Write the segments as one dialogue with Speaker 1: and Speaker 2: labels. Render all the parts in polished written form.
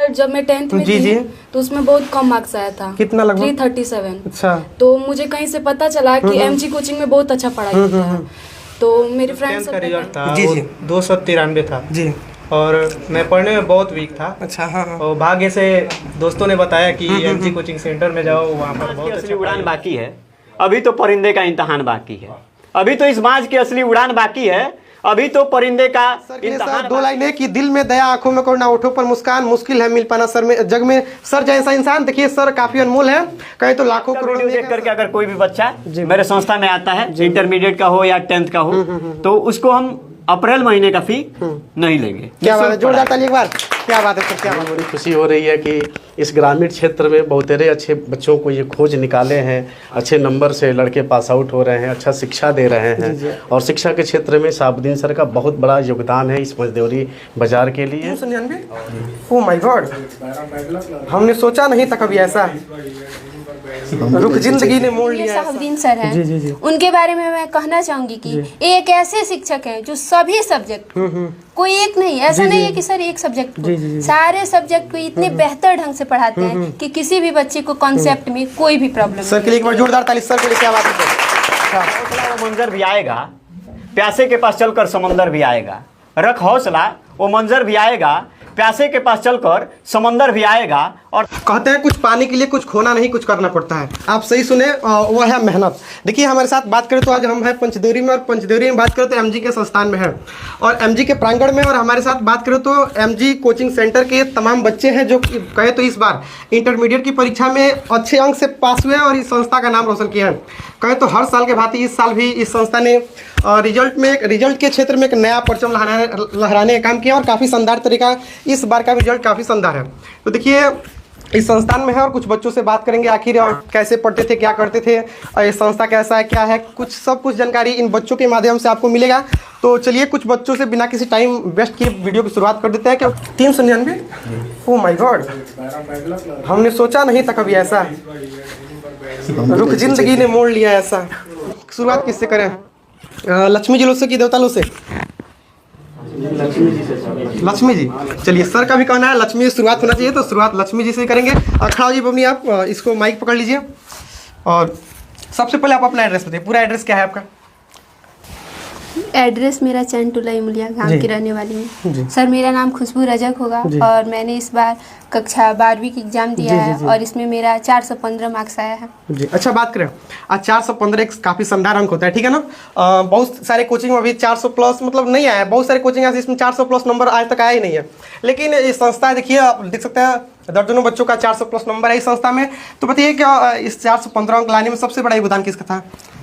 Speaker 1: Sir जब मैं 10th में
Speaker 2: जी
Speaker 1: थी
Speaker 2: जी
Speaker 1: तो उसमें बहुत कम मार्क्स आया था।
Speaker 2: कितना लगभग?
Speaker 1: 337।
Speaker 2: अच्छा।
Speaker 1: तो मुझे कहीं से पता चला कि एमजी कोचिंग में बहुत अच्छा पढ़ाई होता है। तो मेरे फ्रेंड्स
Speaker 3: का रिजल्ट था
Speaker 2: जी जी
Speaker 3: 293 था
Speaker 2: जी।
Speaker 3: और मैं पढ़ने में बहुत वीक था।
Speaker 2: अच्छा हाँ हाँ।
Speaker 3: और भाग्य से दोस्तों ने बताया कि एमजी कोचिंग सेंटर में जाओ, वहाँ पर बहुत
Speaker 4: असली
Speaker 3: अच्छा
Speaker 4: उड़ान बाकी है, अभी तो परिंदे का इम्तहान बाकी है, अभी तो इस बाज की असली उड़ान बाकी है, अभी तो परिंदे का
Speaker 2: सर दो लाइन है कि दिल में दया, आंखों में करुणा, होठों पर मुस्कान, मुश्किल है मिल पाना सर में जग में सर जैसा इंसान। देखिए सर काफी अनमोल है, कहीं तो लाखों करोड़ों
Speaker 4: देख करके अगर कोई भी बच्चा मेरे संस्था में आता है, इंटरमीडिएट का हो या 10th का हो, तो उसको हम अप्रैल महीने का फी नहीं लेंगे।
Speaker 2: क्या बात है, जोरदार ताली एक बार। क्या बात है सर, क्या बात है।
Speaker 5: बड़ी खुशी हो रही है कि इस ग्रामीण क्षेत्र में बहुतेरे अच्छे बच्चों को ये खोज निकाले हैं, अच्छे नंबर से लड़के पास आउट हो रहे हैं, अच्छा शिक्षा दे रहे हैं। और शिक्षा के क्षेत्र में शहाबुद्दीन सर का बहुत बड़ा योगदान है इस मजदूरी बाजार के लिए।
Speaker 2: 399। ओह माय गॉड, हमने सोचा नहीं था कभी ऐसा, रुख जिंदगी ने मोड़ लिया।
Speaker 6: शहाबुद्दीन सर हैं,
Speaker 2: जी जी जी।
Speaker 6: उनके बारे में मैं कहना चाहूंगी कि एक ऐसे शिक्षक हैं जो सभी सब्जेक्ट, कोई एक नहीं, ऐसा नहीं है कि सर एक सब्जेक्ट को, सारे सब्जेक्ट को इतने बेहतर ढंग से पढ़ाते हैं कि किसी भी बच्चे को कॉन्सेप्ट में कोई भी प्रॉब्लम
Speaker 2: सर के लिए एक बार जोरदार ताली सर के लिए। क्या बात है।
Speaker 4: वो मंजर भी आएगा, प्यासे के पास चलकर समंदर भी आएगा। रख हौसला, वो मंजर भी आएगा, प्यासे के पास चलकर समंदर भी आएगा। और
Speaker 2: कहते हैं कुछ पाने के लिए कुछ खोना नहीं, कुछ करना पड़ता है। आप सही सुने, वो है मेहनत। देखिए हमारे साथ बात करें तो आज हम हैं पंचदेवरी में, और पंचदेवरी में बात करें तो एमजी के संस्थान में है और एमजी के प्रांगण में। और हमारे साथ बात करें तो एमजी कोचिंग सेंटर के तमाम बच्चे हैं जो कहे तो इस बार इंटरमीडिएट की परीक्षा में अच्छे अंक से पास हुए और इस संस्था का नाम रोशन किया है। कहे तो हर साल के भांति इस साल भी इस संस्था ने रिजल्ट के क्षेत्र में एक नया परचम लहराने का काम किया और काफ़ी शानदार तरीका इस बार का रिजल्ट काफ़ी शानदार है। तो देखिए इस संस्थान में है और कुछ बच्चों से बात करेंगे आखिर कैसे पढ़ते थे, क्या करते थे, और ये संस्था कैसा है, क्या है, सब कुछ जानकारी इन बच्चों के माध्यम से आपको मिलेगा। तो चलिए कुछ बच्चों से बिना किसी टाइम वेस्ट किए वीडियो की शुरुआत कर देते हैं। क्या 399? ओह माय गॉड, हमने सोचा नहीं था कभी ऐसा, रुख जिंदगी ने मोड़ लिया ऐसा। शुरुआत किससे करें? लक्ष्मी जी लोग से कि देवता लोग से? लक्ष्मी जी। चलिए सर का भी कहना है लक्ष्मी से शुरुआत होना चाहिए, तो शुरुआत लक्ष्मी जी से करेंगे। खड़ा जी बबनी, आप इसको माइक पकड़ लीजिए और सबसे पहले आप अपना एड्रेस बताइए। पूरा एड्रेस क्या है आपका?
Speaker 6: एड्रेस मेरा चंटूला इमुलिया गांव की रहने वाली हूँ। सर मेरा नाम खुशबू रजक होगा और मैंने इस बार कक्षा 12वीं की एग्जाम दिया है और इसमें मेरा 415 मार्क्स आया है
Speaker 2: जी। अच्छा बात करें, आज 415 एक काफ़ी शानदार अंक होता है, ठीक है ना। बहुत सारे कोचिंग में अभी 400 प्लस मतलब नहीं आया है, बहुत सारे कोचिंग ऐसे इसमें 400 प्लस नंबर आज तक आया ही नहीं है। लेकिन इस संस्था देखिए, आप देख सकते हैं दर्जनों बच्चों का 400 प्लस नंबर है इस संस्था में। तो बताइए क्या इस 415 अंक लाने में सबसे बड़ा योगदान किसका था?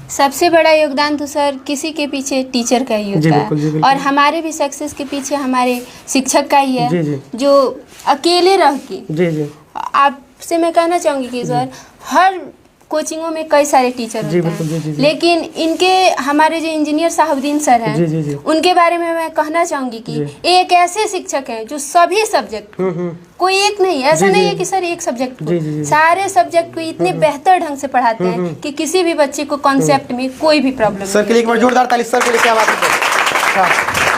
Speaker 6: सबसे बड़ा योगदान तो सर किसी के पीछे टीचर का ही होता है और हमारे भी सक्सेस के पीछे हमारे शिक्षक का ही है, जो अकेले रह के आपसे मैं कहना चाहूँगी कि सर हर कोचिंगों में कई सारे टीचर होते हैं, लेकिन इनके हमारे जो इंजीनियर शहाबुद्दीन सर हैं उनके बारे में मैं कहना चाहूँगी कि एक ऐसे शिक्षक हैं जो सभी सब्जेक्ट, कोई एक नहीं, ऐसा नहीं है कि सर एक सब्जेक्ट को, सारे सब्जेक्ट को इतने बेहतर ढंग से पढ़ाते हैं कि किसी भी बच्चे को कॉन्सेप्ट में कोई भी प्रॉब्लम।
Speaker 2: सर के लिए एक बार जोरदार ताली सर के लिए। क्या बात है।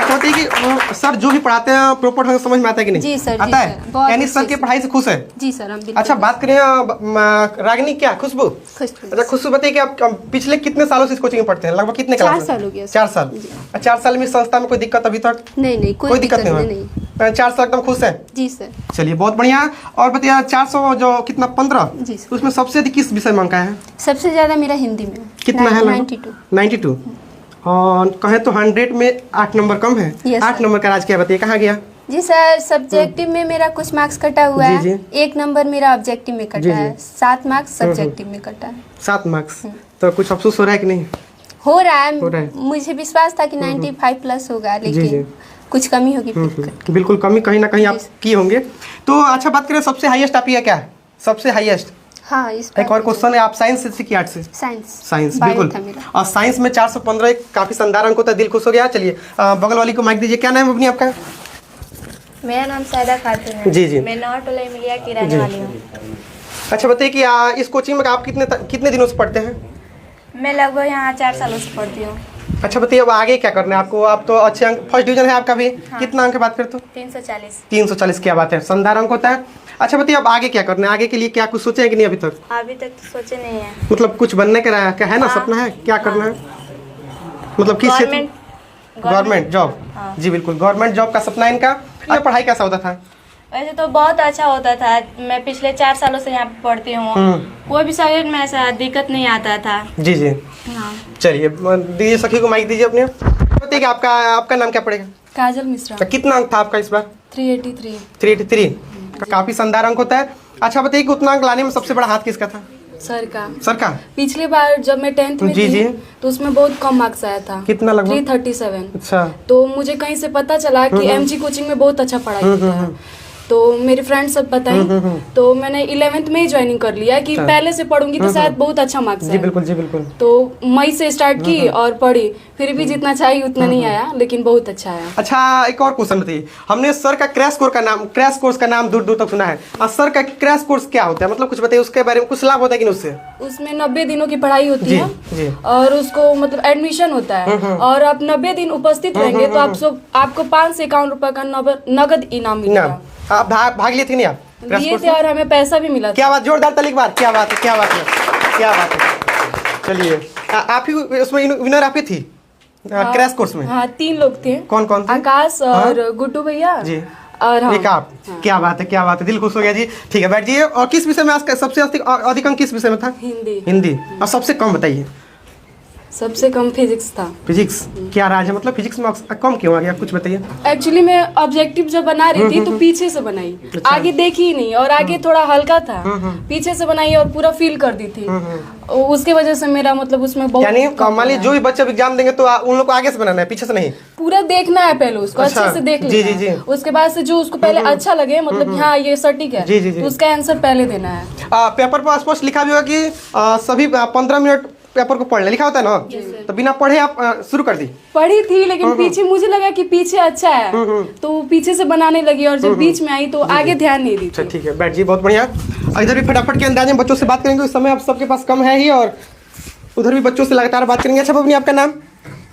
Speaker 2: होती है कि सर जो भी पढ़ाते हैं प्रॉपर ढंग से समझ में आता है कि नहीं?
Speaker 6: जी सर,
Speaker 2: आता है, यानी सर की पढ़ाई से खुश है?
Speaker 6: जी सर हम बिल्कुल।
Speaker 2: अच्छा बात करें रागिनी, क्या खुशबू? अच्छा खुशबू बताइए कि आप पिछले कितने सालों से इस कोचिंग में पढ़ते हैं? लगभग कितने क्लास?
Speaker 6: 4 साल हो गया।
Speaker 2: 4 साल। 4 साल में इस संस्था में कोई दिक्कत अभी तक?
Speaker 6: नहीं, कोई दिक्कत नहीं।
Speaker 2: 4 साल एकदम खुश है?
Speaker 6: जी सर।
Speaker 2: चलिए बहुत बढ़िया। और बताइए 400 जो कितना 15?
Speaker 6: जी
Speaker 2: सर। उसमें सबसे अधिक किस विषय में अंक है?
Speaker 6: सबसे ज्यादा मेरा हिंदी में।
Speaker 2: कितना है?
Speaker 6: 92।
Speaker 2: और कहें तो 100 में 8 नंबर कम है। 8 नंबर का राज क्या बताइए, कहाँ गया?
Speaker 6: जी सर, सब्जेक्टिव में मेरा कुछ मार्क्स कटा हुआ है। 1 नंबर मेरा ऑब्जेक्टिव में कटा है, 7 मार्क्स सब्जेक्टिव में कटा है।
Speaker 2: 7 मार्क्स। तो कुछ अफसोस हो रहा है कि नहीं?
Speaker 6: हो रहा है। मुझे विश्वास था कि 95 प्लस होगा, लेकिन कुछ कमी होगी।
Speaker 2: बिल्कुल कमी कहीं ना कहीं आप किए होंगे। तो अच्छा बात करें, सबसे हाईएस्ट आप क्या है? सबसे हाईएस्ट?
Speaker 6: हाँ,
Speaker 2: एक और क्वेश्चन है, आप साइंस से कि आर्ट से? साइंस बिल्कुल। और साइंस में 415 एक काफी शानदार अंक होता है, दिल खुश हो गया। चलिए बगल वाली को माइक दीजिए। क्या नाम है अपनी आपका?
Speaker 7: मेरा नाम सायदा खातून है।
Speaker 2: जी।
Speaker 7: मैं नौटोला इमलिया की रहने वाली हूँ।
Speaker 2: अच्छा बताइए कि इस कोचिंग में आप कितने दिनों से पढ़ते हैं?
Speaker 7: मैं लगभग यहाँ 4 सालों से पढ़ती हूँ।
Speaker 2: अच्छा बताइए अब आगे क्या करना है आपको? आप तो अच्छे अंक, फर्स्ट डिवीजन है आपका भी। कितना अंक की बात करते हो?
Speaker 7: 340।
Speaker 2: 340, क्या बात है, शानदार अंक होता है। अच्छा बताइए अब आगे क्या करना है? आगे के लिए क्या कुछ सोचे हैं कि नहीं अभी तक?
Speaker 7: अभी तक तो सोचे नहीं है।
Speaker 2: मतलब कुछ बनने का क्या है ना, सपना है, क्या करना है? मतलब किस क्षेत्र? Government job. जी बिल्कुल, गवर्नमेंट जॉब का सपना है इनका। ये पढ़ाई कैसा होता था?
Speaker 7: वैसे तो बहुत अच्छा होता था। मैं पिछले 4 सालों से यहाँ पे पढ़ती हूँ। कोई भी सब्जेक्ट में ऐसा दिक्कत नहीं आता था।
Speaker 2: जी जी।
Speaker 7: हाँ।
Speaker 2: चलिए दीजिए, सखी को माइक दीजिए अपने। बताइए आपका नाम क्या पड़ेगा?
Speaker 1: काजल मिश्रा।
Speaker 2: तो कितना अंक था आपका इस बार?
Speaker 1: 383।
Speaker 2: 383 काफी शानदार अंक होता है। अच्छा बताइए कि उतना अंक लाने में सबसे बड़ा हाथ किसका था?
Speaker 1: सर का।
Speaker 2: सर का?
Speaker 1: पिछली बार जब मैं 10th में
Speaker 2: जी,
Speaker 1: थी
Speaker 2: जी।
Speaker 1: तो उसमें बहुत कम मार्क्स आया था।
Speaker 2: कितना लगभग?
Speaker 1: 337।
Speaker 2: अच्छा।
Speaker 1: तो मुझे कहीं से पता चला कि एमजी कोचिंग में बहुत अच्छा पढ़ाई होता है। तो मेरे फ्रेंड सब बताएं, तो मैंने 11th में ही ज्वाइनिंग कर लिया कि पहले से पढ़ूंगी तो शायद बहुत अच्छा मार्क्स
Speaker 2: जी बिल्कुल, जी बिल्कुल।
Speaker 1: तो मई से स्टार्ट की और पढ़ी, फिर भी जितना चाहिए उतना नहीं आया, लेकिन बहुत अच्छा आया।
Speaker 2: अच्छा एक और क्वेश्चन बताइए, हमने सर का क्रैश कोर्स का नाम दूर दूर तक सुना है, और सर का क्रैश कोर्स क्या होता है? मतलब कुछ बताइए उसके बारे में, कुछ लाभ होता है कि नहीं उससे?
Speaker 1: उसमें 90 दिनों की पढ़ाई होती
Speaker 2: जी,
Speaker 1: है
Speaker 2: जी।
Speaker 1: और उसको मतलब एडमिशन होता है, और आप 90 दिन उपस्थित रहेंगे तो आपको 5 से 51 रुपए का नगद इनाम मिलेगा।
Speaker 2: आप भाग लिए थे नहीं आप क्रैश
Speaker 1: लिए
Speaker 2: कोर्स
Speaker 1: थे और हमें पैसा भी मिला था।
Speaker 2: क्या बात, जोरदार ताली एक बार। क्या बात है, क्या बात है, क्या बात है। चलिए आप ही उसमें विनर आप ही थी क्रैश कोर्स में?
Speaker 1: हाँ 3 लोग थे।
Speaker 2: कौन कौन थे?
Speaker 1: आकाश और गुड्डू भैया
Speaker 2: जी
Speaker 1: और
Speaker 2: एक आप। क्या बात है, क्या बात है, दिल खुश हो गया जी। ठीक है बैठ जाइए। और किस विषय में आज सबसे अधिक अंक किस विषय में था?
Speaker 1: हिंदी।
Speaker 2: हिंदी। और सबसे कम बताइए?
Speaker 1: सबसे कम फिजिक्स था।
Speaker 2: फिजिक्स। क्या राज है, मतलब फिजिक्स में कम क्यों आ गया, कुछ बताइए।
Speaker 1: एक्चुअली मैं ऑब्जेक्टिव जब बना रही थी तो पीछे से बनाई, आगे देखी ही नहीं, और आगे थोड़ा हल्का था, पीछे से बनाई और पूरा फील कर दी थी। उसके वजह से मेरा मतलब उसमें बहुत
Speaker 2: यानी मान लीजिए जो भी बच्चे एग्जाम देंगे तो उन लोग को आगे से बनाना है, पीछे से नहीं?
Speaker 1: पूरा देखना है पहले उसको, अच्छे से देख लेना है। उसके बाद से जो उसको पहले अच्छा लगे, मतलब हाँ ये सटीक है, तो उसका आंसर पहले देना है।
Speaker 2: पेपर पर स्पष्ट लिखा भी होगा कि सभी 15 मिनट पेपर को पढ़ ले, लिखा होता है ना? तो बिना पढ़े आप शुरू कर दी? पढ़ी
Speaker 1: थी, लेकिन पीछे मुझे लगा कि पीछे अच्छा है तो पीछे से बनाने लगी, और जब बीच में आई तो आगे ध्यान नहीं दी।
Speaker 2: अच्छा ठीक है बैठ जी, बहुत बढ़िया। इधर भी फटाफट के अंदाज में बच्चों से बात करेंगे, उस समय आप सबके पास कम है ही, और उधर भी बच्चों से लगातार बात करेंगे। अच्छा बबनी आपका नाम?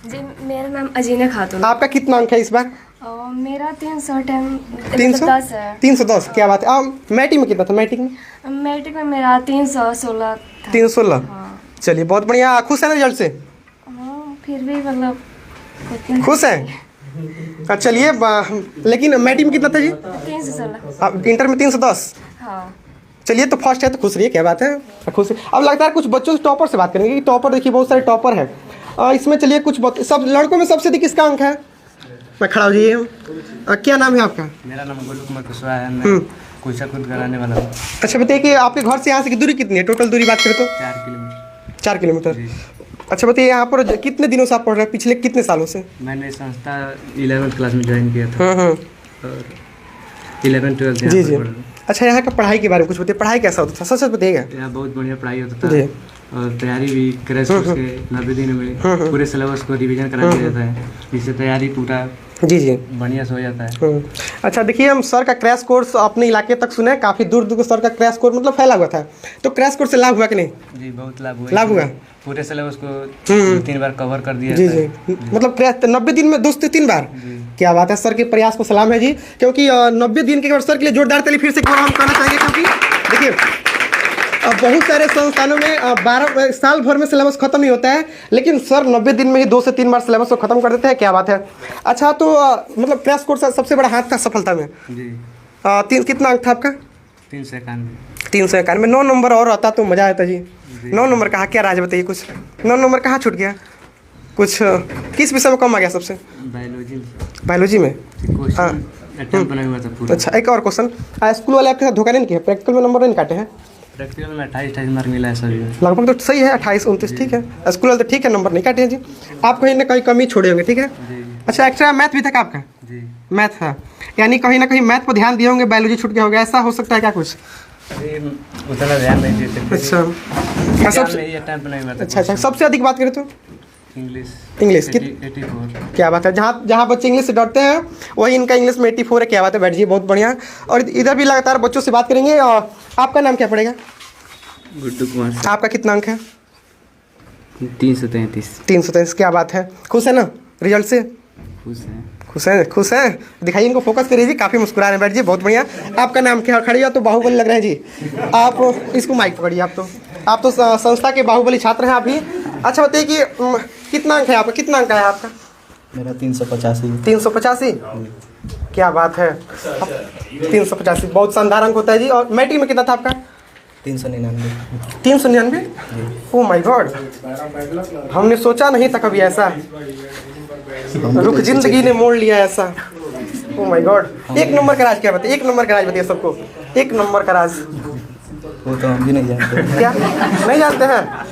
Speaker 8: जी मेरा नाम अजीना खातून।
Speaker 2: आपका कितना अंक है इस बार?
Speaker 8: मेरा
Speaker 2: 310 है। 310, क्या बात है। मैट्रिक में कितना था? मैट्रिक में
Speaker 8: मेरा 316 था।
Speaker 2: 316। चलिए बहुत बढ़िया। खुश है ना रिजल्ट से?
Speaker 8: फिर भी मतलब
Speaker 2: खुश हैं? चलिए लेकिन मैट्रिक में कितना था जी?
Speaker 8: 316।
Speaker 2: इंटर में 310।
Speaker 8: हाँ।
Speaker 2: चलिए तो फर्स्ट है तो खुश रहिए, क्या बात है, खुश है। अब लगता है कुछ बच्चों से टॉपर से बात करेंगे, टॉपर देखिए बहुत सारे टॉपर है इसमें। चलिए कुछ सब लड़कों में सबसे अधिक किसका अंक है? मैं खड़ा हो जाइए। क्या नाम है आपका?
Speaker 9: मेरा नाम गोलू कुमार कुशवाहा है। मैं कोयसा खुद कराने वाला हूँ।
Speaker 2: अच्छा बताइए कि आपके घर से यहाँ से की दूरी कितनी है? टोटल दूरी बात करें तो 4 किलोमीटर। अच्छा बताइए यहाँ पर कितने दिनों से आप पढ़ रहे हैं, पिछले कितने सालों से?
Speaker 9: मैंने संस्था 11th क्लास में ज्वाइन किया था और 11th 12th
Speaker 2: जी जी। अच्छा यहाँ का पढ़ाई के बारे में कुछ बताइए, पढ़ाई कैसा होता था, सच सच बताइएगा।
Speaker 9: यहाँ बहुत बढ़िया पढ़ाई होता था और तैयारी भी क्रैश कोर्स के 90 दिनों में पूरे सिलेबस को रिवीजन करा दिया जाता है, जिससे तैयारी पूरा
Speaker 2: जी जी
Speaker 9: बढ़िया से हो जाता है।
Speaker 2: अच्छा देखिए हम सर का क्रैश कोर्स अपने इलाके तक सुने, काफ़ी दूर दूर सर का क्रैश कोर्स मतलब फैला हुआ था, तो क्रैश कोर्स से लाभ हुआ कि नहीं?
Speaker 9: जी बहुत लाभ हुआ।
Speaker 2: लाभ हुआ?
Speaker 9: पूरे सिलेबस को 3 बार कवर कर दिया
Speaker 2: जी जी। मतलब क्रैश 90 दिन में 2 से 3 बार। क्या बात है, सर के प्रयास को सलाम है जी। क्योंकि 90 दिन के बाद सर के लिए जोरदार ताली फिर से हम कहना चाहेंगे, क्योंकि देखिए बहुत सारे संस्थानों में 12 साल भर में सिलेबस खत्म नहीं होता है, लेकिन सर 90 दिन में ही 2 से 3 बार सिलेबस को खत्म कर देते हैं। क्या बात है। अच्छा तो मतलब क्रैश कोर्स सबसे बड़ा हाथ था सफलता में जी। कितना अंक था आपका? 391। 9 नंबर और आता तो मज़ा आता जी। 9 नंबर कहाँ, क्या राज बताइए कुछ, 9 नंबर कहाँ छूट गया कुछ? किस विषय में कम आ गया सबसे? बायोलॉजी में। अच्छा एक और क्वेश्चन, स्कूल वाले आपके साथ धोखा नहीं किया? प्रैक्टिकल में नंबर नहीं काटे हैं?
Speaker 9: प्रैक्टिकल में 28 मार्क मिला है सभी में।
Speaker 2: लगभग तो सही है, 28 29 ठीक है। स्कूल वाले तो ठीक है, नंबर नहीं काटे हैं जी। आप कहीं ना कहीं कमी छोड़े होंगे, ठीक है। अच्छा एक्स्ट्रा मैथ भी था क्या आपका?
Speaker 9: जी
Speaker 2: मैथ था, यानी कहीं ना कहीं मैथ पर ध्यान दिए होंगे, बायोलॉजी छूट गया होगा, ऐसा हो सकता है क्या कुछ?
Speaker 9: उतना ध्यान नहीं देते।
Speaker 2: अच्छा अच्छा। सबसे अधिक बात करें तो इंग्लिश 84। क्या बात है, जहाँ बच्चे इंग्लिश से डरते हैं वही इनका इंग्लिश में 84 है। क्या बात है, बैठ जाइए, बहुत बढ़िया। और इधर भी लगातार बच्चों से बात करेंगे। और आपका नाम क्या पड़ेगा?
Speaker 9: गुड्डू कुमार।
Speaker 2: आपका कितना अंक है?
Speaker 9: 333।
Speaker 2: 333, क्या बात है, खुश है ना रिजल्ट से?
Speaker 9: खुश हैं।
Speaker 2: खुश हैं, खुश हैं, दिखाइए इनको, फोकस करिए जी, काफ़ी मुस्कुरा रहे हैं, बैठ जी, बहुत बढ़िया। आपका नाम क्या? खड़िया तो बाहुबली लग रहे हैं जी। आप इसको माइक पकड़िए, आप तो संस्था के बाहुबली छात्र हैं आप भी। अच्छा बताइए कि कितना अंक है आपका, कितना अंक है आपका?
Speaker 3: मेरा 385।
Speaker 2: 385, क्या बात है, 385 बहुत शानदार अंक होता है जी। और मैट्रिक में कितना था आपका?
Speaker 3: 399।
Speaker 2: 399, ओह माय गॉड, हमने सोचा नहीं था कभी ऐसा, रुक जिंदगी ने मोड़ लिया ऐसा, ओह माय गॉड। एक नंबर का राज क्या बताइए, एक नंबर का राज बताइए सबको, एक नंबर का राज।
Speaker 3: वो तो हम भी नहीं जानते।
Speaker 2: क्या नहीं जानते हैं?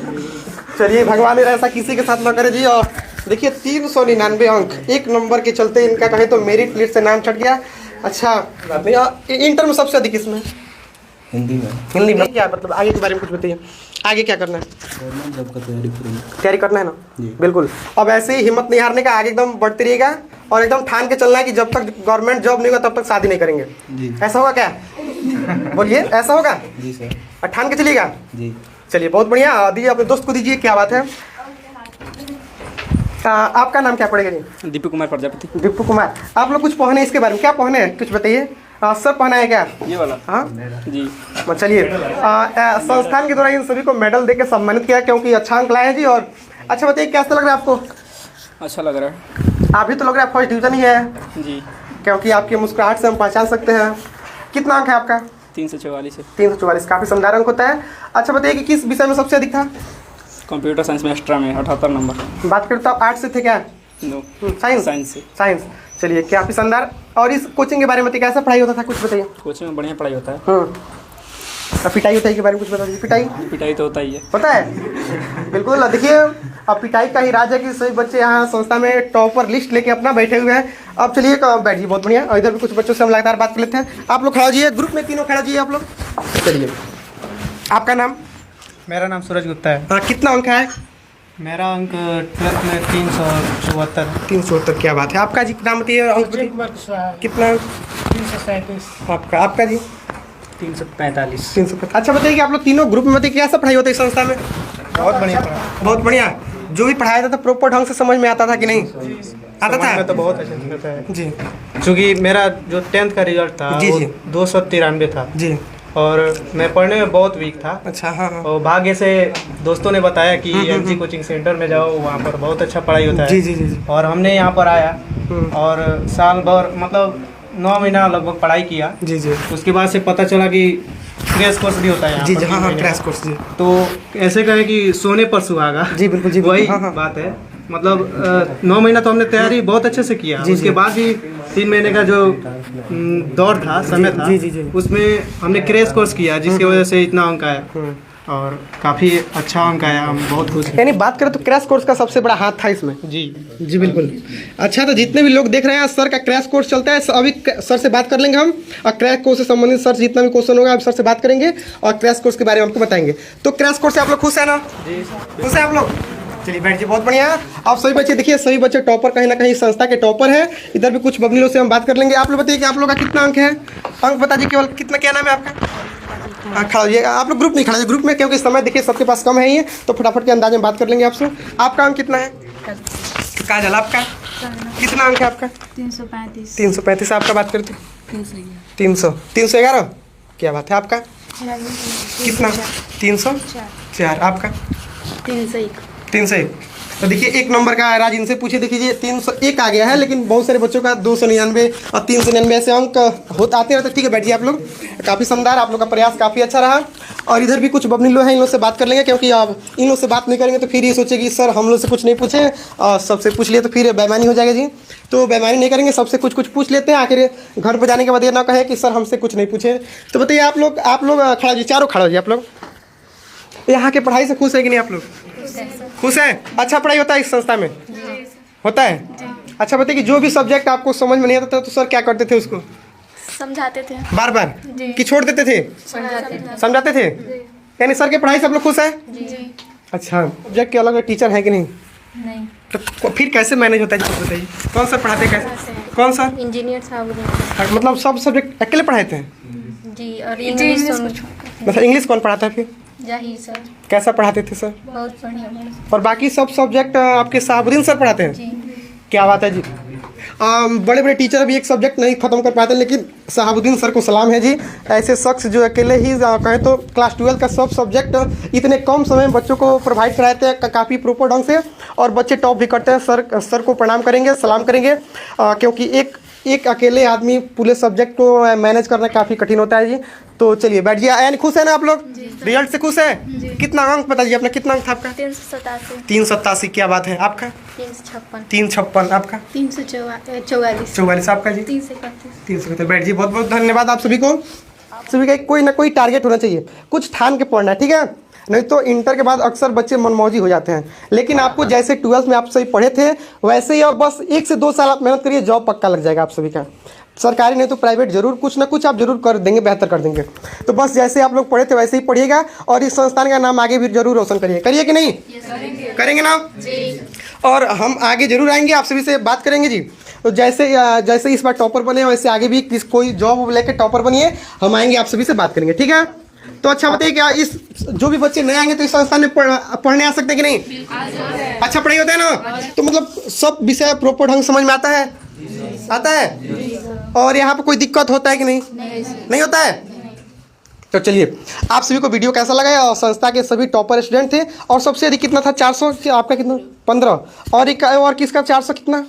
Speaker 2: चलिए भगवान ऐसा किसी के साथ न करे जी। और देखिए 399 अंक, एक नंबर के चलते इनका कहे तो मेरिट लिस्ट से नाम छट गया। अच्छा, इंटर में सबसे अधिक इसमें
Speaker 3: हिंदी में।
Speaker 2: हिंदी में क्या मतलब, आगे के बारे में कुछ बताइए, आगे क्या करना है?
Speaker 3: गवर्नमेंट जॉब का
Speaker 2: तैयारी करना है ना? बिल्कुल, अब ऐसे ही हिम्मत नहीं हारने का, आगे एकदम बढ़ते रहिएगा और एकदम ठान के चलना है कि जब तक गवर्नमेंट जॉब नहीं होगा तब तक शादी नहीं करेंगे
Speaker 3: जी।
Speaker 2: ऐसा होगा क्या? बोलिए, ऐसा होगा?
Speaker 3: जी सर।
Speaker 2: और ठान के चलिएगा
Speaker 3: जी।
Speaker 2: चलिए बहुत बढ़िया, दीजिए अपने दोस्त को दीजिए, क्या बात है। आपका नाम क्या पड़ेगा जी?
Speaker 9: दीपक कुमार प्रजापति।
Speaker 2: दीपू कुमार, आप लोग कुछ पहने इसके बारे में, क्या पहने हैं कुछ बताइए? सर पहना है क्या?
Speaker 9: ये वाला?
Speaker 2: हाँ
Speaker 9: जी।
Speaker 2: चलिए, संस्थान के द्वारा इन सभी को मेडल देकर सम्मानित किया क्योंकि अच्छा अंक लाए हैं जी। और अच्छा बताइए कैसा लग रहा है आपको?
Speaker 9: अच्छा लग रहा है।
Speaker 2: आप भी तो लग रहा है फर्स्ट डिवीजन ही है
Speaker 9: जी।
Speaker 2: क्योंकि आपकी मुस्कुराहट से हम पहचान सकते हैं। कितना अंक है आपका?
Speaker 9: 344 है।
Speaker 2: 344, काफ़ी शानदार अंक होता है। अच्छा बताइए कि किस विषय में सबसे अधिक था?
Speaker 9: कंप्यूटर साइंस में एक्स्ट्रा में 78 नंबर।
Speaker 2: बात करें तो आप आर्ट्स से थे क्या?
Speaker 9: No,
Speaker 2: science.
Speaker 9: साइंस से।
Speaker 2: साइंस, चलिए काफ़ी शानदार। और इस कोचिंग के बारे में बताइए, कैसा पढ़ाई होता था कुछ बताइए?
Speaker 9: कोचिंग में बढ़िया पढ़ाई होता है।
Speaker 2: अब पिटाई उठाई के बारे में कुछ बता दीजिए। पिटाई
Speaker 9: पिटाई तो होता ही है।
Speaker 2: पता है? बिल्कुल, देखिए अब पिटाई का ही राज है कि सभी बच्चे यहाँ संस्था में टॉपर लिस्ट लेके अपना बैठे हुए हैं। अब चलिए बैठिए, बहुत बढ़िया। और इधर भी कुछ बच्चों से हम लगातार बात कर लेते हैं। आप लोग खड़ा हो जाइए, ग्रुप में तीनों खड़ा जाइए आप लोग। चलिए, आपका नाम?
Speaker 3: मेरा नाम सूरज गुप्ता है।
Speaker 2: कितना अंक है?
Speaker 3: मेरा अंक 12th में 374।
Speaker 2: 370, क्या बात है। आपका जी नाम बताइए, अंक कितना?
Speaker 3: 337।
Speaker 2: आपका जी?
Speaker 3: 345।
Speaker 2: 350। अच्छा बताइए कि आप लोग तीनों ग्रुप में बताइए कैसा पढ़ाई होता है इस संस्था में?
Speaker 3: बहुत बढ़िया पढ़ा।
Speaker 2: बहुत बढ़िया। जो भी पढ़ाया था प्रॉपर ढंग से समझ में आता था कि नहीं? आता
Speaker 3: समझ
Speaker 2: था
Speaker 3: में तो बहुत अच्छा लगता है
Speaker 2: जी।
Speaker 3: क्योंकि मेरा जो 10th का रिजल्ट था
Speaker 2: जी,
Speaker 3: वो
Speaker 2: जी।
Speaker 3: 293 था
Speaker 2: जी।
Speaker 3: और मैं पढ़ने में बहुत वीक था।
Speaker 2: अच्छा, हाँ हाँ।
Speaker 3: और भाग्य से दोस्तों ने बताया कि एमजी कोचिंग सेंटर में जाओ, वहाँ पर बहुत अच्छा पढ़ाई होता है।
Speaker 2: जी जी जी।
Speaker 3: और हमने यहाँ पर आया और साल भर मतलब 9 महीना लगभग पढ़ाई किया।
Speaker 2: जी जी
Speaker 3: उसके बाद से पता चला कि क्रैश कोर्स भी होता है यहाँ
Speaker 2: जी
Speaker 3: पर
Speaker 2: जी। हाँ
Speaker 3: 3
Speaker 2: हाँ,
Speaker 3: महीने
Speaker 2: क्रैश
Speaker 3: का।
Speaker 2: कोर्स जी।
Speaker 3: तो ऐसे कहे कि सोने पर सुहागा।
Speaker 2: जी बिल्कुल जी,
Speaker 3: वही
Speaker 2: हाँ हाँ।
Speaker 3: बात है। मतलब 9 महीना तो हमने तैयारी बहुत अच्छे से किया।
Speaker 2: जी,
Speaker 3: उसके
Speaker 2: जी।
Speaker 3: बाद भी 3 महीने का जो दौर था, समय था,
Speaker 2: जी, जी, जी।
Speaker 3: उसमें हमने क्रैश कोर्स किया जिसकी वजह से इतना अंक आया और काफ़ी अच्छा अंक आया। हम बहुत खुश हैं।
Speaker 2: यानी बात करें तो क्रैश कोर्स का सबसे बड़ा हाथ था इसमें।
Speaker 3: जी
Speaker 2: जी बिल्कुल। अच्छा, तो जितने भी लोग देख रहे हैं सर का क्रैश कोर्स चलता है, अभी सर से बात कर लेंगे हम और क्रैश कोर्स से संबंधित सर जितना भी क्वेश्चन होगा आप सर से बात करेंगे और क्रैश कोर्स के बारे में आपको बताएंगे। तो क्रैश कोर्स से आप लोग खुश है ना? जी खुश है आप लोग? चलिए बैठ जी, बहुत बढ़िया। आप सभी बच्चे देखिए, सभी बच्चे टॉपर कहीं ना कहीं संस्था के टॉपर हैं। इधर भी कुछ बबनीलों से हम बात कर लेंगे। आप लोग बताइए कि आप लोग का कितना अंक है? अंक बता दीजिए केवल, कितना, क्या नाम है आपका? खड़ा होइए, आप लोग ग्रुप नहीं खड़ा, ग्रुप में क्योंकि समय देखिए सबके पास कम है ये, तो फटाफट के अंदाज में बात कर लेंगे आपसे। आपका अंक कितना है? काजल, आपका कितना अंक है आपका?
Speaker 8: 335।
Speaker 2: 335। आपका बात करते 311, क्या बात है। आपका कितना? 304। आपका 301। तो देखिए एक नंबर का राज इनसे पूछे, देखिए 301 आ गया है, लेकिन बहुत सारे बच्चों का 299 और 399 ऐसे अंक होते आते रहते। ठीक है बैठिए आप लोग, काफ़ी शानदार, आप लोग का प्रयास काफ़ी अच्छा रहा। और इधर भी कुछ बबनी लोग हैं, इन लोग से बात कर लेंगे क्योंकि अब इन लोग से बात नहीं करेंगे तो फिर ये सोचे कि सर हम लोग से कुछ नहीं पूछे और सबसे पूछ लिए तो फिर बेईमानी हो जाएगा जी। तो बेईमानी नहीं करेंगे, सबसे कुछ कुछ पूछ लेते हैं, आखिर घर पर जाने के बाद ये ना कहे कि सर हमसे कुछ नहीं पूछे। तो बताइए आप लोग खड़ा जी, चारों खड़ा हो जी आप लोग। यहाँ के पढ़ाई से खुश है कि नहीं आप लोग? खुश हैं? अच्छा पढ़ाई होता है इस संस्था में? होता है। अच्छा बताइए कि जो भी सब्जेक्ट आपको समझ में नहीं आता था तो सर क्या करते थे उसको?
Speaker 7: समझाते थे
Speaker 2: बार बार कि छोड़ देते थे? समझाते थे। यानी सर के पढ़ाई से आप लोग खुश हैं? अच्छा, सब्जेक्ट के अलग अलग टीचर हैं कि नहीं?
Speaker 8: नहीं।
Speaker 2: तो फिर कैसे मैनेज होता है जी बताइए? कौन सर पढ़ाते हैं, कैसे? कौन सर?
Speaker 8: इंजीनियर साहब।
Speaker 2: मतलब सब सब्जेक्ट अकेले पढ़ाते हैं?
Speaker 8: जी, और इंग्लिश
Speaker 2: मतलब इंग्लिश कौन पढ़ाता है फिर?
Speaker 6: जाहिर सर,
Speaker 2: कैसा पढ़ाते थे सर?
Speaker 6: बहुत बढ़िया।
Speaker 2: और बाकी सब सब्जेक्ट आपके शहाबुद्दीन सर पढ़ाते हैं? क्या बात है जी। बड़े बड़े टीचर भी एक सब्जेक्ट नहीं खत्म कर पाते, लेकिन शहाबुद्दीन सर को सलाम है जी। ऐसे शख्स जो अकेले ही कहें तो क्लास 12 का सब सब्जेक्ट इतने कम समय में बच्चों को प्रोवाइड कराते हैं काफ़ी प्रॉपर ढंग से, और बच्चे टॉप भी करते हैं। सर को प्रणाम करेंगे, सलाम करेंगे, क्योंकि एक अकेले आदमी पूरे सब्जेक्ट को मैनेज करना काफ़ी कठिन होता है जी। तो चलिए बैठ जाइए। यानी खुश है ना आप लोग? रिजल्ट से खुश है? कितना अंक बताइए अपना, कितना अंक था आपका?
Speaker 6: 387।
Speaker 2: 387, क्या बात है। आपका?
Speaker 6: 356।
Speaker 2: 356, आपका?
Speaker 6: 344।
Speaker 2: आपका जी?
Speaker 6: 331।
Speaker 2: 331। बैठ जी, बहुत बहुत धन्यवाद आप सभी को। आप सभी का कोई ना कोई टारगेट होना चाहिए, कुछ ठान के पढ़ना है, ठीक है? नहीं तो इंटर के बाद अक्सर बच्चे मनमौजी हो जाते हैं। लेकिन आपको जैसे 12th में आप सभी पढ़े थे वैसे ही, और बस 1 से 2 साल आप मेहनत करिए, जॉब पक्का लग जाएगा आप सभी का। सरकारी नहीं तो प्राइवेट जरूर कुछ ना कुछ आप जरूर कर देंगे, बेहतर कर देंगे। तो बस जैसे आप लोग पढ़े थे वैसे ही पढ़िएगा, और इस संस्थान का नाम आगे भी जरूर रोशन करिए कि नहीं? करेंगे ना? और हम आगे जरूर आएंगे, आप सभी से बात करेंगे जी। तो जैसे इस बार टॉपर बने वैसे आगे भी कोई जॉब लेके टॉपर बनिए, हम आएंगे आप सभी से बात करेंगे, ठीक है? तो अच्छा बताइए, क्या इस जो भी बच्चे नए आएंगे तो इस संस्थान में पढ़ने आ सकते हैं कि नहीं? अच्छा पढ़ाई होता है ना? तो मतलब सब विषय प्रॉपर ढंग समझ में आता है? आता है। और यहाँ पे कोई दिक्कत होता है कि नहीं? नहीं होता है। तो चलिए, आप सभी को वीडियो कैसा लगा? और संस्था के सभी टॉपर स्टूडेंट थे, और सबसे अधिक कितना था? 400। आपका कितना? 15। और किसका 400 कितना?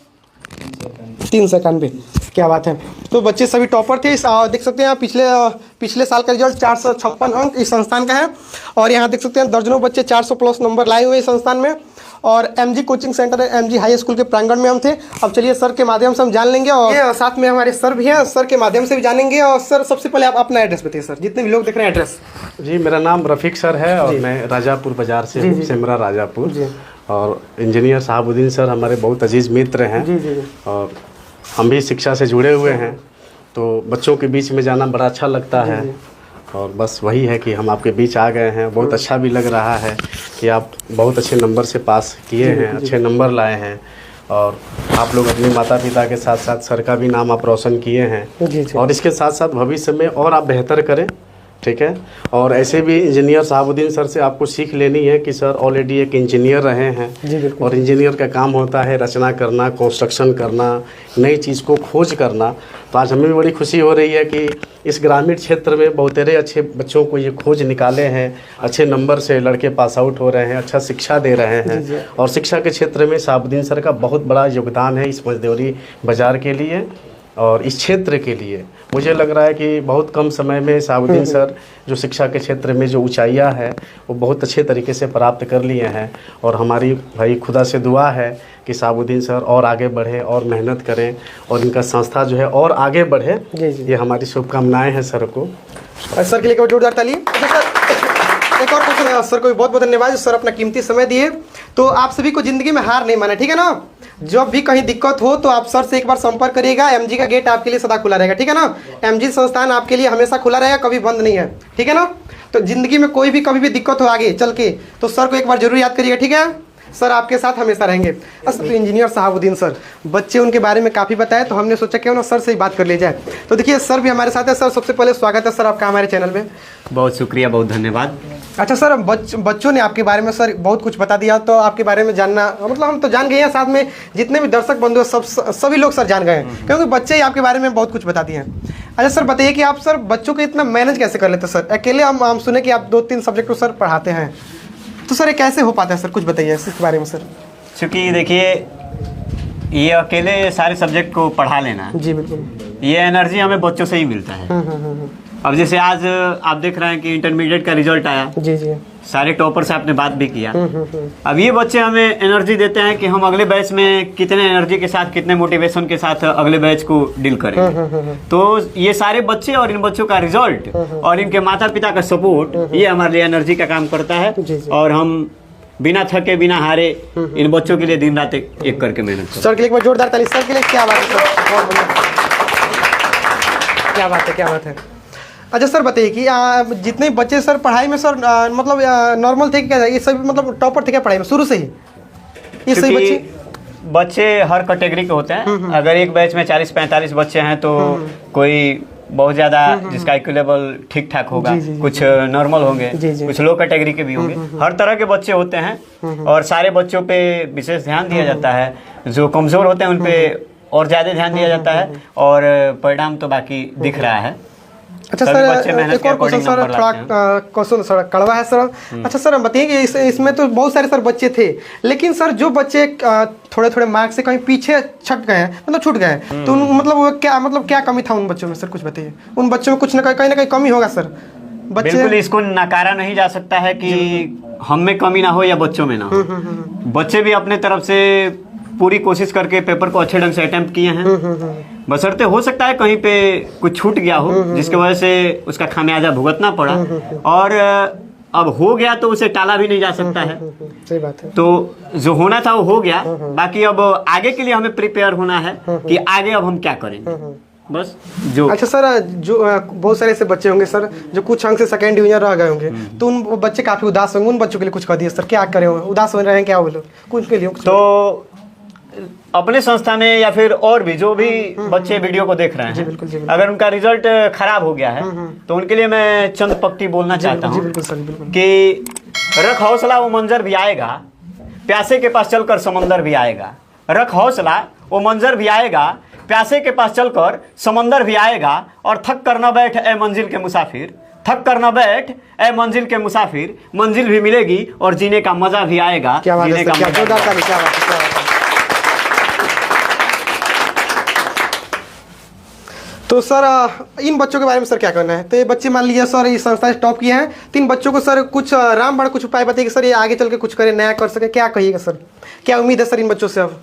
Speaker 2: 391। क्या बात है। तो बच्चे सभी टॉपर थे। देख सकते हैं पिछले साल का रिजल्ट 456 अंक इस संस्थान का है, और यहाँ देख सकते हैं दर्जनों बच्चे 400 प्लस नंबर लाए हुए इस संस्थान में। और MG coaching centre, MG high school के प्रांगण में हम थे। अब चलिए सर के माध्यम से हम जान लेंगे, और साथ में हमारे सर भी हैं, सर के माध्यम से भी जानेंगे। और सर सबसे पहले आप अपना एड्रेस बताइए सर, जितने भी लोग देख रहे हैं एड्रेस।
Speaker 5: जी, मेरा नाम रफ़ीक सर है, और मैं राजापुर बाज़ार से हूँ, सिमरा राजापुर। और इंजीनियर शहाबुद्दीन सर हमारे बहुत अजीज़ मित्र हैं, और हम भी शिक्षा से जुड़े हुए हैं, तो बच्चों के बीच में जाना बड़ा अच्छा लगता है। और बस वही है कि हम आपके बीच आ गए हैं। बहुत अच्छा भी लग रहा है कि आप बहुत अच्छे नंबर से पास किए हैं, अच्छे नंबर लाए हैं, और आप लोग अपने माता पिता के साथ साथ सर का भी नाम आप रोशन किए हैं। और इसके साथ साथ भविष्य में और आप बेहतर करें, ठीक है? और ऐसे भी इंजीनियर शहाबुद्दीन सर से आपको सीख लेनी है कि सर ऑलरेडी एक इंजीनियर रहे हैं, और इंजीनियर का काम होता है रचना करना, कंस्ट्रक्शन करना, नई चीज़ को खोज करना। तो आज हमें भी बड़ी खुशी हो रही है कि इस ग्रामीण क्षेत्र में बहुतेरे अच्छे बच्चों को ये खोज निकाले हैं, अच्छे नंबर से लड़के पास आउट हो रहे हैं, अच्छा शिक्षा दे रहे हैं। और शिक्षा के क्षेत्र में शहाबुद्दीन सर का बहुत बड़ा योगदान है इस मजदूरी बाज़ार के लिए और इस क्षेत्र के लिए। मुझे लग रहा है कि बहुत कम समय में शहाबुद्दीन सर जो शिक्षा के क्षेत्र में जो ऊंचाइयां है वो बहुत अच्छे तरीके से प्राप्त कर लिए हैं। और हमारी भाई खुदा से दुआ है कि शहाबुद्दीन सर और आगे बढ़े और मेहनत करें, और इनका संस्था जो है और आगे बढ़े। ये हमारी शुभकामनाएँ हैं सर को।
Speaker 2: सर के लिए जोरदार ताली। एक और क्वेश्चन सर को भी बहुत बहुत धन्यवाद, सर अपना कीमती समय दिए। तो आप सभी को ज़िंदगी में हार नहीं माना, ठीक है ना? जब भी कहीं दिक्कत हो तो आप सर से एक बार संपर्क करिएगा। MG का गेट आपके लिए सदा खुला रहेगा, ठीक है ना? MG संस्थान आपके लिए हमेशा खुला रहेगा, कभी बंद नहीं है, ठीक है ना? तो ज़िंदगी में कोई भी कभी भी दिक्कत हो आगे चल के तो सर को एक बार जरूर याद करिएगा, ठीक है? सर आपके साथ हमेशा रहेंगे। तो इंजीनियर शहाबुद्दीन सर, बच्चे उनके बारे में काफ़ी बताया, तो हमने सोचा क्यों ना सर से ही बात कर ली जाए। तो देखिए सर भी हमारे साथ है। सर सबसे पहले स्वागत है सर आपका हमारे चैनल में।
Speaker 4: बहुत शुक्रिया, बहुत धन्यवाद।
Speaker 2: अच्छा सर, बच्चों ने आपके बारे में सर बहुत कुछ बता दिया, तो आपके बारे में जानना मतलब हम तो जान गए हैं, साथ में जितने भी दर्शक बंधु सभी लोग सर जान गए हैं, क्योंकि बच्चे ही आपके बारे में बहुत कुछ बता दिए हैं। अच्छा सर बताइए कि आप सर बच्चों को इतना मैनेज कैसे कर लेते हैं सर? अकेले हम सुने कि आप 2-3 सब्जेक्ट को सर पढ़ाते हैं, तो सर ये कैसे हो पाता है सर? कुछ बताइए इसके बारे में सर।
Speaker 4: क्योंकि देखिए ये अकेले सारे सब्जेक्ट को पढ़ा लेना,
Speaker 2: जी बिल्कुल,
Speaker 4: ये एनर्जी हमें बच्चों से ही मिलता है। अब जैसे आज आप देख रहे हैं कि इंटरमीडिएट का रिजल्ट आया,
Speaker 2: जी जी,
Speaker 4: सारे टॉपर से आपने बात भी किया। अब ये बच्चे हमें एनर्जी देते हैं कि हम अगले बैच में कितने एनर्जी के साथ, कितने मोटिवेशन के साथ अगले बैच को डील करेंगे। तो ये सारे बच्चे और इन बच्चों का रिजल्ट और इनके माता पिता का सपोर्ट, ये हमारे लिए एनर्जी का काम करता है। और हम बिना थके बिना हारे इन बच्चों के लिए दिन रात एक करके मेहनत करते हैं।
Speaker 2: सर के लिए एक बार जोरदार ताली सर के लिए। क्या बात है सर, बहुत बढ़िया, क्या बात है, क्या बात है। अच्छा सर बताइए कि जितने बच्चे सर पढ़ाई में सर मतलब नॉर्मल थे क्या? ये सभी मतलब टॉपर थे क्या पढ़ाई में शुरू से ही? ये सही बच्चे
Speaker 4: हर कैटेगरी के होते हैं। अगर एक बैच में 40-45 बच्चे हैं तो कोई बहुत ज़्यादा जिसका IQ लेवल ठीक ठाक होगा, कुछ नॉर्मल होंगे, कुछ लो कैटेगरी के भी होंगे, हर तरह के बच्चे होते हैं और सारे बच्चों पे विशेष ध्यान दिया जाता है। जो कमज़ोर होते हैं उन पे और ज़्यादा ध्यान दिया जाता है और परिणाम तो बाकी दिख रहा है।
Speaker 2: अच्छा
Speaker 4: सभी बच्चे
Speaker 2: सर,
Speaker 4: मेहनत
Speaker 2: एक
Speaker 4: के
Speaker 2: और क्वेश्चन
Speaker 4: according
Speaker 2: सर,
Speaker 4: नंबर
Speaker 2: थोड़ा
Speaker 4: लाते हैं।
Speaker 2: क्वेश्चन सर कड़वा है सर। अच्छा सर, बताइए कि इसमें तो बहुत सारे सर बच्चे थे, लेकिन सर जो बच्चे थोड़े थोड़े मार्क्स से कहीं पीछे छट गए हैं, मतलब छूट गए हैं, तो मतलब वो क्या कमी था उन बच्चों में सर? कुछ बताइए। उन बच्चों में कुछ ना कहीं कमी होगा सर।
Speaker 4: बिल्कुल, इसको नकारा नहीं जा सकता है कि हम में कमी ना हो या बच्चों में ना हो। बच्चे भी अपने तरफ से पूरी कोशिश करके पेपर को अच्छे ढंग से अटेम्प्ट किए हैं। बशर्ते हो सकता है कहीं पे कुछ छूट गया हो जिसकी वजह से उसका खामियाजा भुगतना पड़ा, और अब हो गया तो उसे टाला भी नहीं जा सकता है।
Speaker 2: सही बात है।
Speaker 4: तो जो होना था वो हो गया, बाकी अब आगे के लिए हमें प्रिपेयर होना है कि आगे अब हम क्या करेंगे, बस जो।
Speaker 2: अच्छा सर, जो बहुत सारे ऐसे बच्चे होंगे सर जो कुछ अंक से सेकंड डिवीजन रह गए होंगे, तो उन बच्चे काफी उदास होंगे, उन बच्चों के लिए कुछ कह दिए सर, क्या करें? उदास हो रहे हैं, क्या वो लोग कुछ के लिए कुछ?
Speaker 4: तो अपने संस्था में या फिर और भी जो भी बच्चे वीडियो को देख रहे हैं, अगर उनका रिजल्ट खराब हो गया है तो उनके लिए मैं चंद पंक्ति बोलना चाहता हूँ कि रख हौसला वो मंजर भी आएगा, प्यासे के पास चलकर समंदर भी आएगा। रख हौसला वो मंजर भी आएगा, प्यासे के पास चलकर समंदर भी आएगा। और थक कर न बैठ ए मंजिल के मुसाफिर, थक कर न बैठ ए मंजिल के मुसाफिर, मंजिल भी मिलेगी और जीने का मजा भी आएगा। जीने का मजा।
Speaker 2: तो सर इन बच्चों के बारे में सर क्या करना है? तो ये बच्चे मान लीजिए सर इस संस्था से टॉप किए हैं, तो इन बच्चों को सर कुछ रामबाण कुछ उपाय बताइए सर, ये आगे चल के कुछ करे, नया कर सके, क्या कहिएगा सर? क्या उम्मीद है सर इन बच्चों से? अब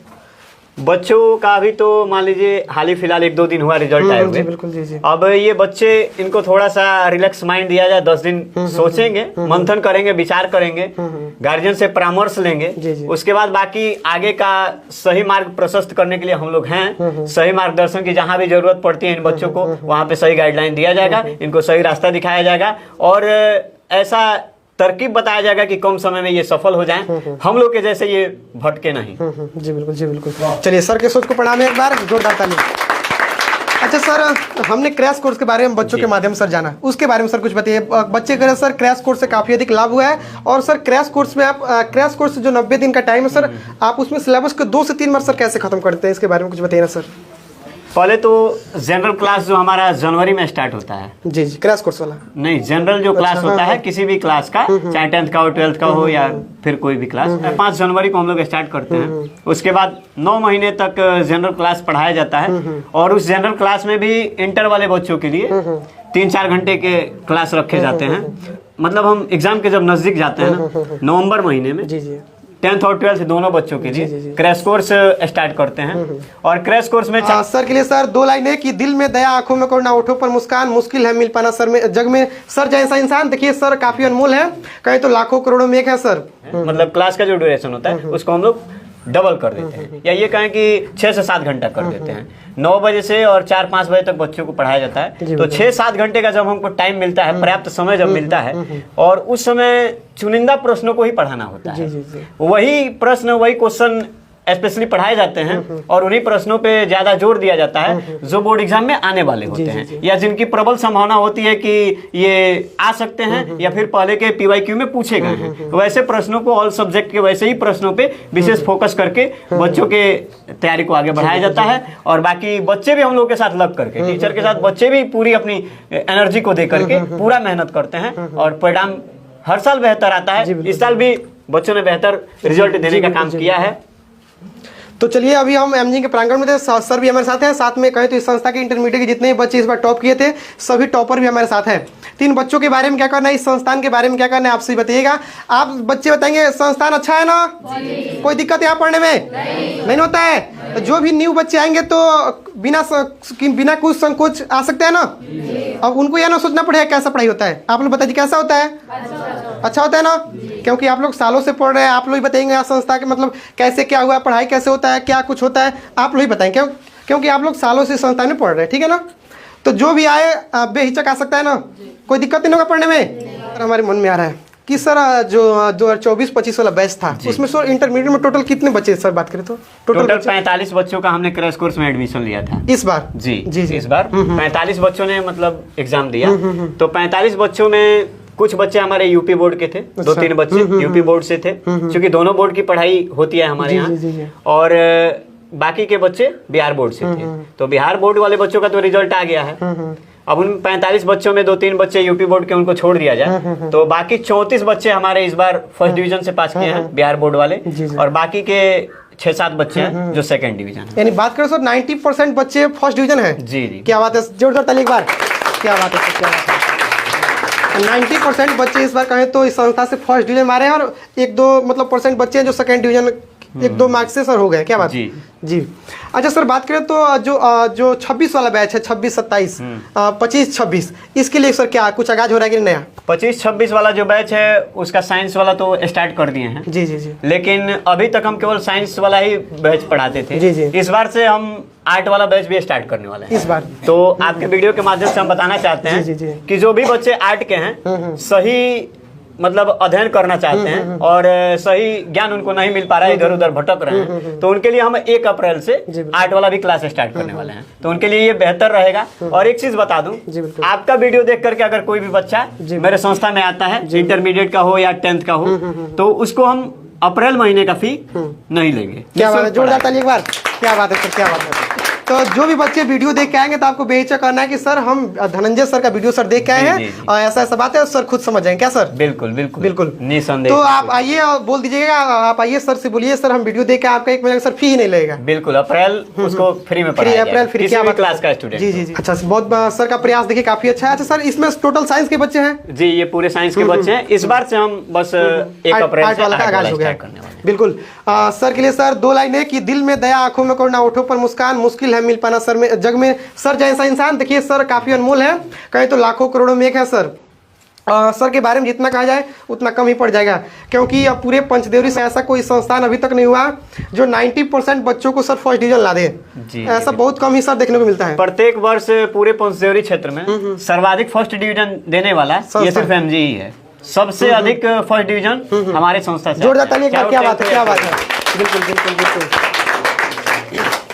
Speaker 4: बच्चों का अभी तो मान लीजिए हाल ही फिलहाल 1-2 दिन हुआ रिजल्ट आए हुए।
Speaker 2: बिल्कुल जी।
Speaker 4: अब ये बच्चे, इनको थोड़ा सा रिलैक्स माइंड दिया जाए, 10 दिन सोचेंगे, मंथन करेंगे, विचार करेंगे, गार्जियन से परामर्श लेंगे। उसके बाद बाकी आगे का सही मार्ग प्रशस्त करने के लिए हम लोग हैं। सही मार्गदर्शन की जहाँ भी जरूरत पड़ती है इन बच्चों को, वहाँ पे सही गाइडलाइन दिया जाएगा, इनको सही रास्ता दिखाया जाएगा और ऐसा तरकीब बताया जाएगा कि कम समय में ये सफल हो जाएं, हम लोग के जैसे ये भटके नहीं।
Speaker 2: जी बिल्कुल, जी बिल्कुल। चलिए सर के सोच को प्रणाम एक बार, जोरदार ताली। अच्छा सर, हमने क्रैश कोर्स के बारे में बच्चों के माध्यम से सर जाना, उसके बारे में सर कुछ बताइए। बच्चे कह रहे सर क्रैश कोर्स से काफ़ी अधिक लाभ हुआ है, और सर क्रैश कोर्स में आप क्रैश कोर्स जो 90 दिन का टाइम है सर, आप उसमें सिलेबस को 2 से 3 बार सर कैसे खत्म करते हैं, इसके बारे में कुछ बताइए ना सर।
Speaker 4: पहले तो जनरल क्लास जो हमारा जनवरी में स्टार्ट होता है।
Speaker 2: जी, क्रैश कोर्स वाला
Speaker 4: नहीं, जनरल जो क्लास होता है किसी भी क्लास का, चाहे 10th का हो, 12th का हो या फिर कोई भी क्लास, 5 जनवरी को हम लोग स्टार्ट करते हैं। उसके बाद 9 महीने तक जनरल क्लास पढ़ाया जाता है, और उस जनरल क्लास में भी इंटर वाले बच्चों के लिए 3-4 घंटे के क्लास रखे जाते हैं। मतलब हम एग्जाम के जब नजदीक जाते हैं ना, नवंबर महीने में, 10th और 12th दोनों बच्चों के लिए क्रैश कोर्स स्टार्ट करते हैं। और क्रैश कोर्स में
Speaker 2: सर के लिए सर 2 लाइनें कि दिल में दया, आंखों में करुणा, होठों पर मुस्कान, मुश्किल है मिल पाना सर में जग में सर जैसा इंसान। देखिए सर काफी अनमोल है, कहीं तो लाखों करोड़ों में एक है सर।
Speaker 4: मतलब क्लास का जो ड्यूरेशन होता है उसको हम लोग डबल कर देते हैं, या ये कहें कि 6 से 7 घंटा कर देते हैं। 9 बजे से और 4-5 बजे तक बच्चों को पढ़ाया जाता है। तो 6-7 घंटे का जब हमको टाइम मिलता है, पर्याप्त समय जब मिलता है, और उस समय चुनिंदा प्रश्नों को ही पढ़ाना होता है। वही प्रश्न, वही क्वेश्चन स्पेशली पढ़ाए जाते हैं, और उन्हीं प्रश्नों पे ज्यादा जोर दिया जाता है जो बोर्ड एग्जाम में आने वाले होते हैं, या जिनकी प्रबल संभावना होती है कि ये आ सकते हैं या फिर पहले के PYQ में पूछे गए हैं। वैसे प्रश्नों को, ऑल सब्जेक्ट के वैसे ही प्रश्नों पे विशेष फोकस करके बच्चों के तैयारी को आगे बढ़ाया जाता है। और बाकी बच्चे भी हम लोग के साथ लग करके, टीचर के साथ बच्चे भी पूरी अपनी एनर्जी को दे करके पूरा मेहनत करते हैं, और परिणाम हर साल बेहतर आता है। इस साल भी बच्चों ने बेहतर रिजल्ट देने का काम किया है।
Speaker 2: तो चलिए, अभी हम MG के प्रांगण में थे, सर भी हमारे साथ हैं। साथ में कहें तो इस संस्था के इंटरमीडिएट के जितने भी बच्चे इस बार टॉप किए थे, सभी टॉपर भी हमारे साथ हैं। 3 बच्चों के बारे में क्या करना है, इस संस्थान के बारे में क्या करना है, आप सभी बताइएगा। आप बच्चे बताएंगे संस्थान अच्छा है ना? कोई दिक्कत यहाँ पढ़ने में नहीं होता है? तो जो भी न्यू बच्चे आएंगे तो बिना कुछ संकोच आ सकते हैं ना? अब उनको यह ना सोचना पड़ेगा कैसा पढ़ाई होता है। आप लोग बताइए कैसा होता है? अच्छा होता है ना? क्योंकि आप लोग सालों से पढ़ रहे हैं, आप लोग बताएंगे यहाँ संस्था के मतलब कैसे क्या हुआ, पढ़ाई कैसे होता है, क्या कुछ होता है, आप लोग ही बताएंगे। क्योंकि आप लोग सालों से संस्था में पढ़ रहे हैं, ठीक है ना? तो जो भी आए बेहिचक आ सकता है ना, कोई दिक्कत नहीं होगा पढ़ने में, हमारे मन में आ रहा है। कि सर जो 2024-25 वाला बैच था उसमें सर इंटरमीडिएट में टोटल कितने बच्चे सर बात करें तो
Speaker 4: टोटल 45 बच्चों का हमने क्रैश कोर्स में एडमिशन लिया था
Speaker 2: इस बार।
Speaker 4: जी इस बार 45 बच्चों ने मतलब एग्जाम दिया। तो 45 बच्चों में कुछ बच्चे हमारे यूपी बोर्ड के थे, 2-3 बच्चे यूपी बोर्ड से थे, क्योंकि दोनों बोर्ड की पढ़ाई होती है हमारे यहाँ, और बाकी के बच्चे बिहार बोर्ड से थे। तो बिहार बोर्ड वाले बच्चों का तो रिजल्ट आ गया है। अब उन 45 बच्चों में 2-3 बच्चे यूपी बोर्ड के, उनको छोड़ दिया जाए तो बाकी 34 बच्चे हमारे इस बार फर्स्ट डिवीजन से पास किए हैं बिहार बोर्ड वाले, और बाकी के 6-7 बच्चे हैं जो सेकंड डिवीजन है।
Speaker 2: यानी बात करें सर 90% बच्चे फर्स्ट डिवीजन है।
Speaker 4: जी
Speaker 2: क्या बात है, जोरदार ताली एक बार। क्या बात है सर, क्या बात है। 90% बच्चे इस बार कहें तो इस संस्था से फर्स्ट डिवीजन मारे हैं, और 1-2 मतलब परसेंट बच्चे हैं जो सेकंड डिवीजन 1-2 मार्क्स से सर हो गए। क्या बात
Speaker 4: जी
Speaker 2: जी। अच्छा सर बात करें तो जो 26 वाला बैच है, 26-27, 25-26, इसके लिए सर क्या कुछ आगाज हो रहा है कि नया?
Speaker 4: 25-26 वाला जो बैच है उसका साइंस वाला तो स्टार्ट कर दिए हैं।
Speaker 2: जी जी जी।
Speaker 4: लेकिन अभी तक हम केवल साइंस वाला ही बैच पढ़ाते थे।
Speaker 2: जी जी।
Speaker 4: इस बार से हम आर्ट वाला बैच भी स्टार्ट करने वाले हैं
Speaker 2: इस बार।
Speaker 4: तो आपके वीडियो के माध्यम से हम बताना चाहते हैं
Speaker 2: जी जी जी।
Speaker 4: कि जो भी बच्चे आर्ट के हैं सही मतलब अध्ययन करना चाहते हैं और सही ज्ञान उनको नहीं मिल पा रहा है, इधर उधर भटक रहे हैं, तो उनके लिए हम 1 अप्रैल से आर्ट वाला भी क्लास स्टार्ट करने वाले हैं। तो उनके लिए ये बेहतर रहेगा। और एक चीज बता दूं, आपका वीडियो देख करके अगर कोई भी बच्चा मेरे संस्था में आता है, इंटरमीडिएट का हो या 10th का हो, तो उसको हम अप्रैल महीने का फी नहीं लेंगे।
Speaker 2: क्या बात है, जोरदार ताली एक बार। क्या बात है सर, क्या बात है। तो जो भी बच्चे वीडियो देख के आएंगे तो आपको बेहिचक करना है कि सर हम धनंजय सर का वीडियो सर देख के आए हैं और ऐसा ऐसा बात है, सर खुद समझ जाएंगे। क्या सर?
Speaker 4: बिल्कुल बिल्कुल
Speaker 2: बिल्कुल
Speaker 4: निसंदेह।
Speaker 2: तो आप आइए और बोल दीजिएगा, आप आइए सर से बोलिए सर हम वीडियो देख के आपका 1 महीने का सर फी ही नहीं लगेगा।
Speaker 4: बिल्कुल अप्रैल उसको फ्री में पढ़ाया
Speaker 2: अप्रैल फ्री।
Speaker 4: किसी भी क्लास का स्टूडेंट।
Speaker 2: जी जी जी। अच्छा बहुत सर का प्रयास देखिए काफी अच्छा है। अच्छा सर इसमें टोटल साइंस के बच्चे हैं?
Speaker 4: जी ये पूरे साइंस के बच्चे हैं। इस बार से हम बस 1 अप्रैल से
Speaker 2: आगाज हो गया
Speaker 4: करने वाले।
Speaker 2: बिल्कुल। सर के लिए सर 2 लाइनें कि दिल में दया, आंखों में करुणा, होठों पर मुस्कान, मुश्किल है मिल पाना सर में जग में सर जैसा इंसान। देखिए सर काफी अनमोल है, कहें तो लाखों करोड़ों में एक है सर। सर के बारे में जितना कहा जाए उतना कम ही पड़ जाएगा, क्योंकि अब पूरे पंचदेवरी से ऐसा कोई संस्थान अभी तक नहीं हुआ जो 90% बच्चों को सर फर्स्ट डिवीजन ला दे। ऐसा बहुत कम ही सर देखने को मिलता है।
Speaker 4: प्रत्येक वर्ष पूरे पंचदेवरी क्षेत्र में सर्वाधिक फर्स्ट डिवीजन देने वाला ये सिर्फ MG ही है। सबसे अधिक फर्स्ट डिवीजन हमारे संस्था से।
Speaker 2: जोरदार ताली। क्या बात है, क्या बात है। बिल्कुल बिल्कुल बिल्कुल।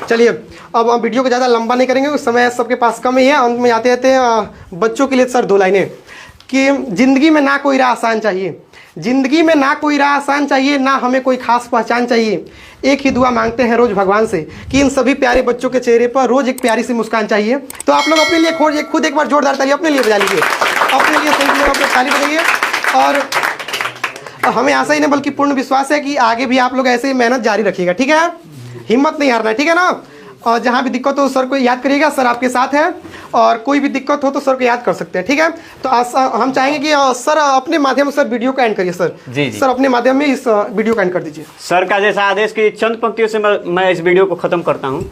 Speaker 2: चलिए अब हम वीडियो को ज़्यादा लंबा नहीं करेंगे, उस समय सबके पास कम ही है। अंत में आते आते बच्चों के लिए सर 2 लाइनें कि जिंदगी में ना कोई राह आसान चाहिए, जिंदगी में ना कोई राह आसान चाहिए, ना हमें कोई खास पहचान चाहिए। एक ही दुआ मांगते हैं रोज भगवान से कि इन सभी प्यारे बच्चों के चेहरे पर रोज एक प्यारी सी मुस्कान चाहिए। तो आप लोग अपने लिए खुद एक बार जोरदार ताली अपने लिए बजा लीजिए, अपने लिए सही जगह पर ताली बजाइए। और हमें आशा ही नहीं बल्कि पूर्ण विश्वास है कि आगे भी आप लोग ऐसे ही मेहनत जारी रखिएगा। ठीक है, हिम्मत नहीं हारना है। ठीक है ना। और जहाँ भी दिक्कत हो सर को याद करिएगा, सर आपके साथ है, और कोई भी दिक्कत हो तो सर को याद कर सकते हैं। ठीक है। तो हम चाहेंगे कि सर अपने माध्यम से सर वीडियो का एंड करिए सर।
Speaker 4: जी जी।
Speaker 2: सर अपने माध्यम में इस वीडियो का एंड कर दीजिए।
Speaker 4: सर का जैसा आदेश की चंद पंक्तियों से मैं इस वीडियो को खत्म करता हूँ।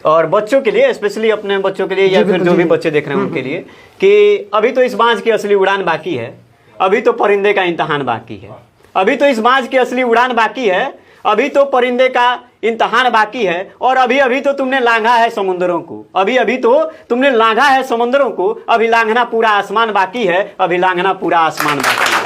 Speaker 4: और बच्चों के लिए, स्पेशली अपने बच्चों के लिए या फिर जो भी बच्चे देख रहे हैं उनके लिए, कि अभी तो इस बांझ की असली उड़ान बाकी है, अभी तो परिंदे का इम्तहान बाकी है, अभी तो इस बांझ की असली उड़ान बाकी है, अभी तो परिंदे का इम्तहान बाकी है, और अभी अभी तो तुमने लांघा है समुद्रों को, अभी अभी तो तुमने लांघा है समुद्रों को, अभी लांघना पूरा आसमान बाकी है, अभी लांघना पूरा आसमान बाकी है।